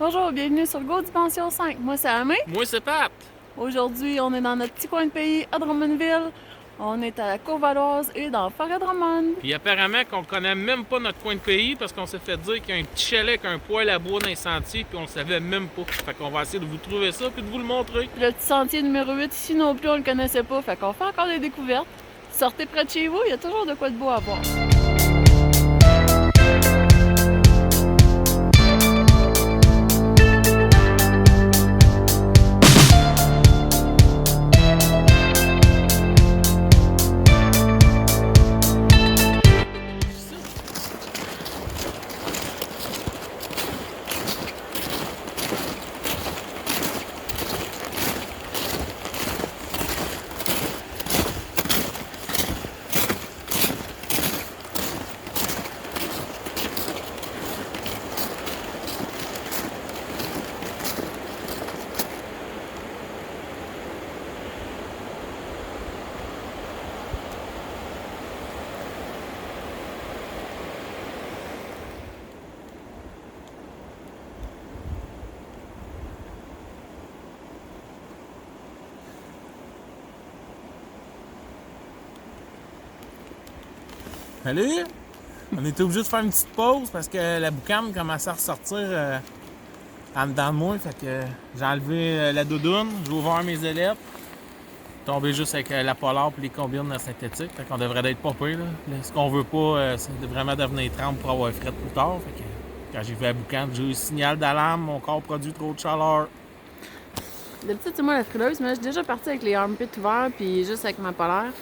Bonjour, bienvenue sur Go Dimension 5. Moi, c'est Amé. Moi, c'est Pat. Aujourd'hui, on est dans notre petit coin de pays à Drummondville. On est à la Courvaloise et dans Forêt-Drummond. Puis apparemment qu'on connaît même pas notre coin de pays parce qu'on s'est fait dire qu'il y a un petit chalet avec un poêle à bois dans les sentiers puis on le savait même pas. Fait qu'on va essayer de vous trouver ça puis de vous le montrer. Le petit sentier numéro 8 ici non plus, on le connaissait pas. Fait qu'on fait encore des découvertes. Sortez près de chez vous, il y a toujours de quoi de beau à voir. Salut! On était obligé de faire une petite pause parce que la boucane commençait à ressortir en dedans de moi. Fait que j'ai enlevé la doudoune, j'ai ouvert mes ailettes. Tombé juste avec la polar et les combines synthétiques. Fait qu'on devrait être pas pire. Là. Ce qu'on veut pas, c'est de vraiment devenir trempe pour avoir fret plus tard. Fait que quand j'ai vu la boucane, j'ai eu le signal d'alarme, mon corps produit trop de chaleur. D'habitude, c'est moi la frileuse, mais j'ai déjà parti avec les armpits ouverts puis juste avec ma polaire.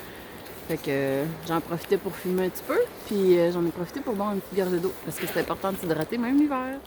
Fait que j'en profitais pour filmer un petit peu, puis j'en ai profité pour boire une petite gorgée d'eau, parce que c'est important de s'hydrater même l'hiver.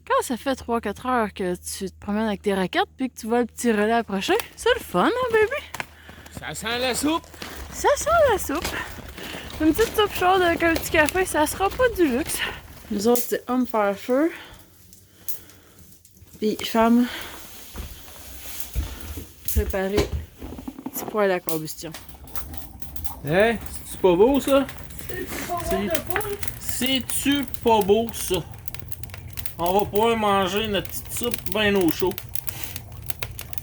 Quand ça fait 3-4 heures que tu te promènes avec tes raquettes puis que tu vois le petit relais approcher, c'est le fun, hein, bébé? Ça sent la soupe! Ça sent la soupe. Une petite soupe chaude avec un petit café, ça sera pas du luxe. Nous autres, c'est homme faire feu. Puis femme, préparer petit poêle à combustion. Hein? C'est-tu pas beau ça? C'est C'est-tu pas beau ça? On va pouvoir manger notre petite soupe bien au chaud.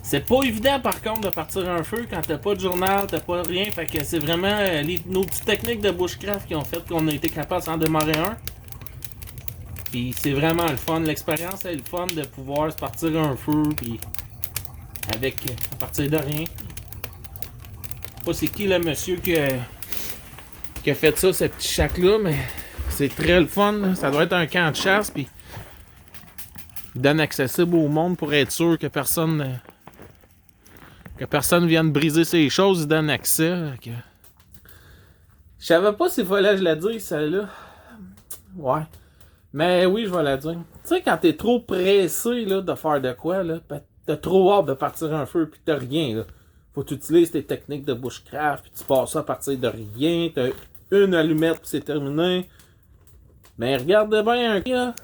C'est pas évident par contre de partir un feu quand t'as pas de journal, t'as pas rien. Fait que c'est vraiment nos petites techniques de bushcraft qui ont fait qu'on a été capable d'en démarrer un. Puis c'est vraiment le fun. L'expérience est le fun de pouvoir se partir un feu puis avec à partir de rien. Je sais pas c'est qui le monsieur qui a fait ça, ce petit shack là, mais c'est très le fun. Là. Ça doit être un camp de chasse puis donne accessible au monde pour être sûr que personne vienne briser ces choses, il donne accès. Que... Je savais pas s'il fallait que je la dise, celle-là. Ouais. Mais oui, je vais la dire. Tu sais, quand t'es trop pressé là, de faire de quoi, là, t'as trop hâte de partir un feu, puis t'as rien. Là. Faut que tu utilises tes techniques de bushcraft, puis tu passes ça à partir de rien. une allumette puis c'est terminé. Ben regardez bien un cas.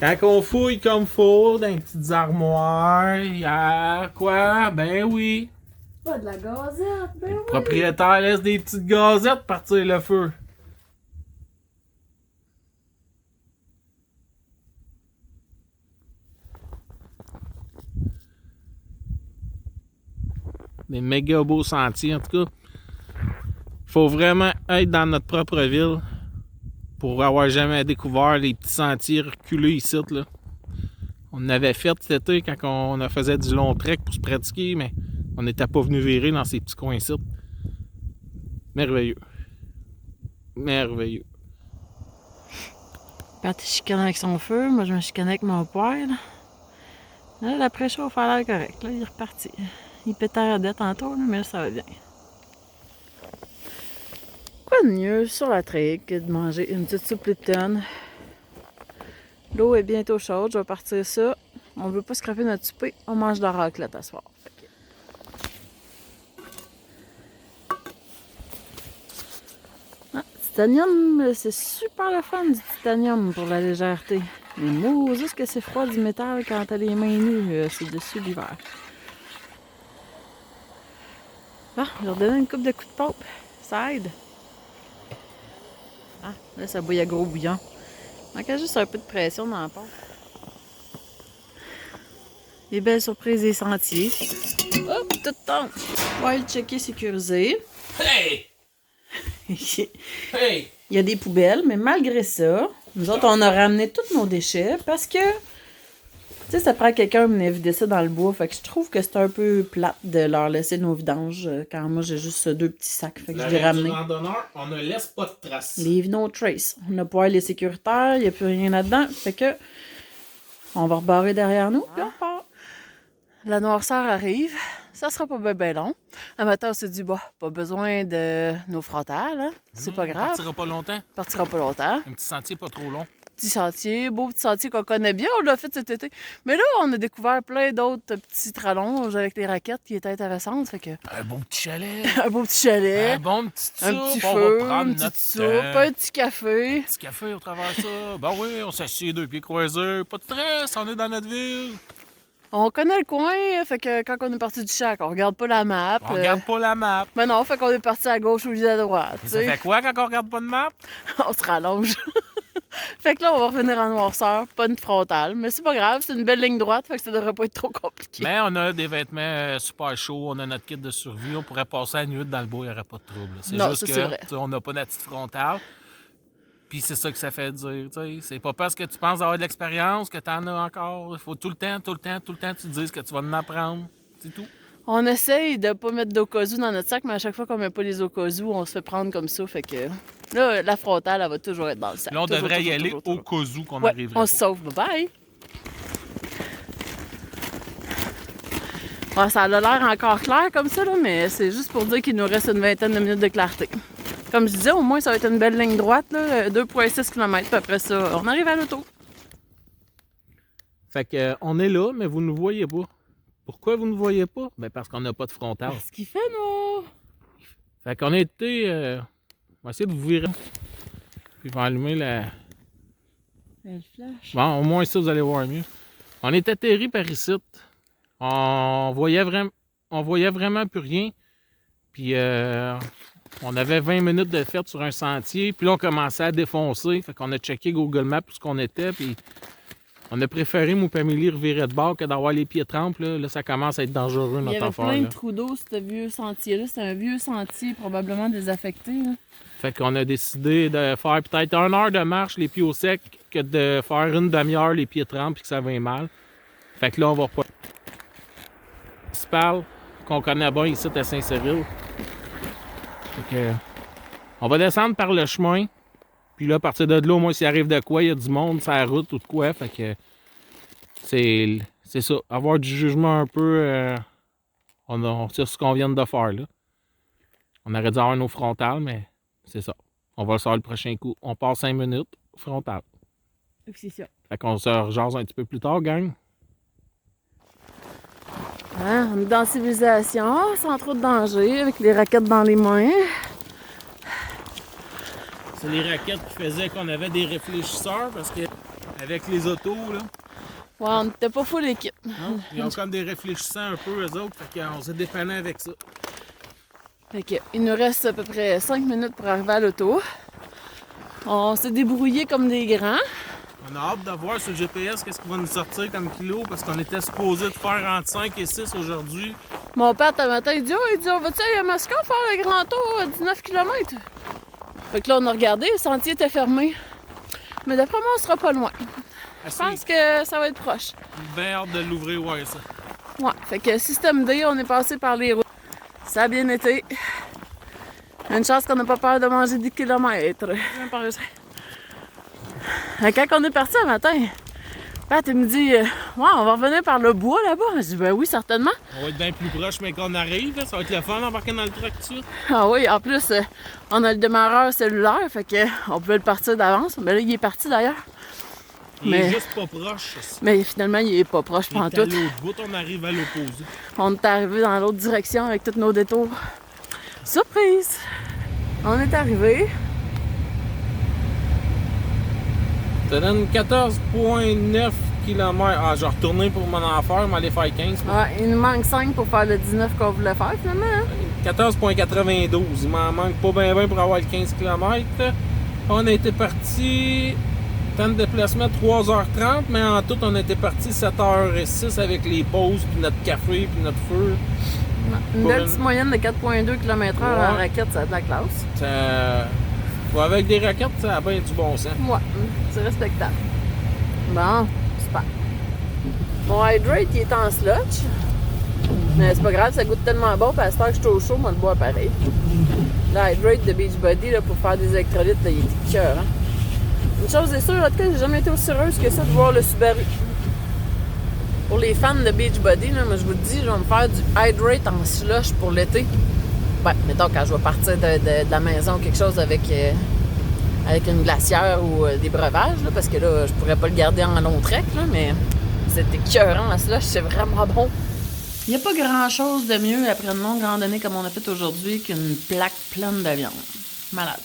Quand on fouille comme faut dans les petites armoires, il y a quoi? Ben oui. Pas de la gazette, ben Le propriétaire laisse des petites gazettes partir le feu. Des méga beaux sentiers, en tout cas. Faut vraiment être dans notre propre ville pour avoir jamais découvert les petits sentiers reculés ici, là. On avait fait cet été quand on faisait du long trek pour se pratiquer, mais on n'était pas venu virer dans ces petits coins-ci. Merveilleux. Merveilleux. Quand il chicane avec son feu, moi je me chicane avec mon poêle. Là, la préchauffe a l'air correct. Là, il est reparti. Il pétait à la tantôt, là, mais là, ça va bien. Quoi de mieux sur la trail que de manger une petite soupe Lipton? L'eau est bientôt chaude, je vais partir ça. On veut pas scraper notre souper, on mange de la raclette à soir. Ah, titanium, c'est super le fun du titanium pour la légèreté. Mais Moses que c'est froid du métal quand t'as les mains nues, c'est dessus l'hiver. Bon, je vais redonner une coupe de coups de pompe. Ça aide. Ah, là, ça bouille à gros bouillon. Il manque juste un peu de pression dans la pompe. Les belles surprises des sentiers. Hop, tout tombe. Wild checker sécurisé. Hey! Hey! Il y a des poubelles, mais malgré ça, nous autres, on a ramené tous nos déchets parce que, tu sais, ça prend quelqu'un pour venir vider ça dans le bois. Fait que je trouve que c'est un peu plate de leur laisser nos vidanges quand moi, j'ai juste 2 petits sacs. Fait que je les ai ramenés. On ne laisse pas de traces. Leave no trace. On n'a pas les sécuritaires, il n'y a plus rien là-dedans. Fait que, on va rebarrer derrière nous, puis on part. La noirceur arrive. Ça sera pas bien long. Un matin, on s'est dit, bah, pas besoin de nos frontales, hein? C'est pas grave. On partira pas longtemps. Partira pas longtemps. Un petit sentier pas trop long. Petit sentier, beau petit sentier qu'on connaît bien, on l'a fait cet été. Mais là, on a découvert plein d'autres petits rallonges avec les raquettes qui étaient intéressantes. Fait que... Un beau petit chalet. un beau petit chalet. Un bon petit soupe. Un petit on feu, va prendre une petite notre soupe, temps. un petit café. Un petit café au travers de ça. Ben oui, on s'assied 2 pieds croisés. Pas de stress, on est dans notre ville. On connaît le coin, fait que quand on est parti du chac, on regarde pas la map. On regarde pas la map. Mais non, fait qu'on est parti à gauche ou à droite. Ça fait quoi quand on regarde pas de map? On se rallonge. Fait que là, on va revenir en noirceur, pas une frontale. Mais c'est pas grave, c'est une belle ligne droite, fait que ça devrait pas être trop compliqué. Mais on a des vêtements super chauds, on a notre kit de survie, on pourrait passer la nuit dans le bois, il n'y aurait pas de trouble. C'est Non, juste ça, que c'est vrai. on n'a pas notre petite frontale. Puis c'est ça que ça fait dire, tu sais. C'est pas parce que tu penses avoir de l'expérience que tu en as encore. Il faut tout le temps, tu te dises que tu vas en apprendre. C'est tout. On essaye de pas mettre d'okazu dans notre sac, mais à chaque fois qu'on met pas les okazu, on se fait prendre comme ça. Fait que là, la frontale, elle va toujours être dans le sac. Là, on Toujours, devrait y toujours, aller toujours, au toujours. cas où qu'on Ouais, arriverait. on se sauve. Bye-bye! Ouais, ça a l'air encore clair comme ça, là, mais c'est juste pour dire qu'il nous reste une vingtaine de minutes de clarté. Comme je disais, au moins, ça va être une belle ligne droite, là, 2,6 km. Puis après ça, on arrive à l'auto. Fait que on est là, mais vous ne nous voyez pas. Pourquoi vous ne nous voyez pas? Ben parce qu'on n'a pas de frontale. Qu'est-ce qu'il fait, nous? Fait qu'on a été... on va essayer de vous virer. Puis on va allumer la... Elle flash. Bon, au moins ça, vous allez voir mieux. On est atterri par ici. On voyait vraiment plus rien. Puis on avait 20 minutes de fête sur un sentier. Puis là, on commençait à défoncer. Fait qu'on a checké Google Maps où ce qu'on était. Puis on a préféré, moi et Amélie, revirer de bord que d'avoir les pieds trempes. Là, ça commence à être dangereux, notre affaire. Il y avait plein là. de trous d'eau, ce vieux sentier-là. C'est un vieux sentier, probablement désaffecté. Là. Fait qu'on a décidé de faire peut-être 1 heure de marche, les pieds au sec, que de faire une demi-heure, les pieds trempes, puis que ça va mal. Fait que là, on va repartir. Municipal, qu'on connaît bien ici à Saint-Cyril. Fait que, on va descendre par le chemin. Puis là, à partir de là, au moins, s'il arrive de quoi, il y a du monde sur la route ou de quoi. Fait que c'est ça. Avoir du jugement un peu. C'est ce qu'on vient de faire là. On aurait dû avoir nos frontales, mais c'est ça. On va le faire le prochain coup. On part 5 minutes, frontale. C'est ça. Fait qu'on se rejase un petit peu plus tard, gang. Hein, on est dans la civilisation, sans trop de danger, avec les raquettes dans les mains. C'est les raquettes qui faisaient qu'on avait des réfléchisseurs parce que avec les autos, là, Ouais, on n'était pas full l'équipe. non, ils ont comme des réfléchissants un peu, eux autres, fait qu'on s'est dépanné avec ça. Fait que, il nous reste à peu près 5 minutes pour arriver à l'auto. On s'est débrouillé comme des grands. On a hâte de voir sur le GPS qu'est-ce qu'il va nous sortir comme kilo parce qu'on était supposé de faire entre 5 et 6 aujourd'hui. Mon père, ce matin, il dit on va-tu aller à Moscou faire le grand tour à 19 km? Fait que là, on a regardé, le sentier était fermé. Mais d'après moi, on sera pas loin. Je pense que ça va être proche. Bien hâte de l'ouvrir, ouais, ça. Ouais, fait que système D, on est passé par les routes. Ça a bien été. Une chance qu'on n'a pas peur de manger 10 km. Quand on est parti ce matin, Pat, il me dit ouais, on va revenir par le bois là-bas. Je dis ben oui, certainement. On va être bien plus proche, mais quand on arrive, là, ça va être le fun d'embarquer dans le truck tout de suite. Ah oui, en plus, on a le démarreur cellulaire, fait qu'on peut le partir d'avance. Ben là, il est parti d'ailleurs. Il est juste pas proche. Mais finalement, il est pas proche Il est à pantoute. l'autre bout, on arrive à l'opposé. On est arrivé dans l'autre direction avec tous nos détours. Surprise! On est arrivé. Ça donne 14,9 km. Ah, je vais retourner pour mon affaire, mais aller faire 15. Ouais, il nous manque 5 pour faire le 19 qu'on voulait faire finalement. Hein? 14,92. Il m'en manque pas bien pour avoir le 15 km. On a été parti. Temps de déplacement 3h30, mais en tout, on était parti 7h06 avec les pauses, puis notre café, puis notre feu. Une belle petite moyenne de 4,2 km/h en raquette, ça a de la classe. Ouais, avec des raquettes, ça a bien du bon sens. Ouais, c'est respectable. Bon, super. Mon hydrate, il est en slotch. Mais c'est pas grave, ça goûte tellement bon, puis à cette heure que je suis au chaud, moi, le bois pareil. L'hydrate de Beachbody, là, pour faire des électrolytes, là, il est cœur, hein. Une chose est sûre, en tout cas, j'ai jamais été aussi heureuse que ça de voir le Subaru. Pour les fans de Beachbody, là, moi, je vous le dis, je vais me faire du hydrate en slush pour l'été. Ben, mettons, quand je vais partir de la maison ou quelque chose avec une glacière ou des breuvages, là, parce que là, je pourrais pas le garder en long trek, là, mais c'est écœurant, en slush, c'est vraiment bon. Il n'y a pas grand-chose de mieux après une longue randonnée comme on a fait aujourd'hui qu'une plaque pleine de viande. Malade.